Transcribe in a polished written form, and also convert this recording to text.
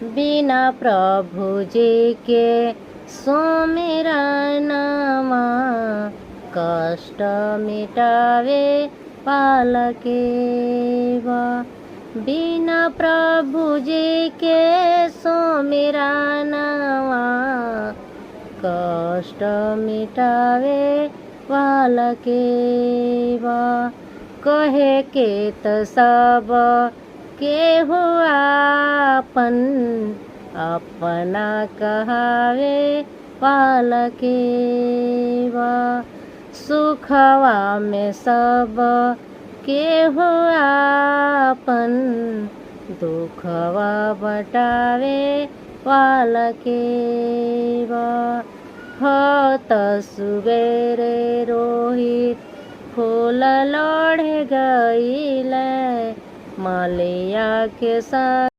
बिना प्रभु जी के सुमिरनमा कष्ट मिटावे पालके बा। बिना प्रभु जी के सुमिरनमा कष्ट मिटावे पालके बा। कहे के त सब केहू आपन अपना कहावे पालके बा। सुखवा में सब केहू आपन दुखवा बटावे पालके बा। हत सुबेरे रोहित फूल लोढ़े गईले मलिया के संग